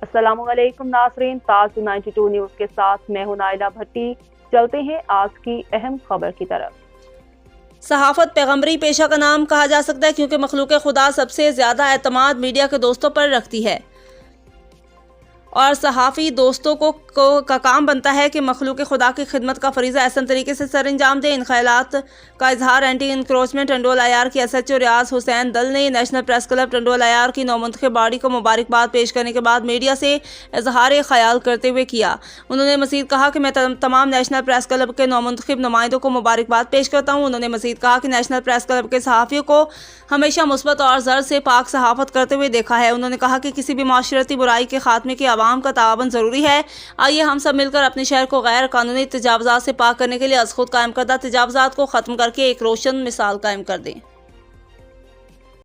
अस्सलामुअलैकुम नाज़रीन, ताज़ 92 न्यूज़ के साथ मैं हूं नाइला भट्टी। चलते हैं आज की अहम खबर की तरफ। सहाफ़त पैगम्बरी पेशा का नाम कहा जा सकता है क्योंकि मखलूक खुदा सबसे ज़्यादा एतमाद मीडिया के दोस्तों पर रखती है और सहाफ़ी दोस्तों का काम बनता है कि मखलूक खुदा की खिदमत का फरीज़ा एहसन तरीके से सर अंजाम दें। इन ख्यालात का इजहार एंटी इंक्रोचमेंट टंडोल आयार की SHO रियाज हुसैन दल ने नेशनल प्रेस क्लब टंडोल आयार की नौमुंतखब बॉडी को मुबारकबाद पेश करने के बाद मीडिया से इजहार ख्याल करते हुए किया। उन्होंने मज़ीद कहा कि मैं तमाम नेशनल प्रेस क्लब के नौमुंतखब नुमाइंदों को मुबारकबाद पेश करता हूँ। उन्होंने मज़ीद कहा कि नेशनल प्रेस क्लब के सहाफ़ियों को हमेशा मुस्बत और ज़र से पाक सहाफ़त करते हुए देखा है। उन्होंने कहा कि किसी भी माशरती बुराई के खात्मे के आवाम का तावन ज़रूरी है। आइए हम सब मिलकर अपने शहर को गैर कानूनी तजावुज़ात से पाक करने के लिए अज़ खुद कायम करदा तजावुज़ात को ख़त्म करके एक रोशन मिसाल कायम कर दें।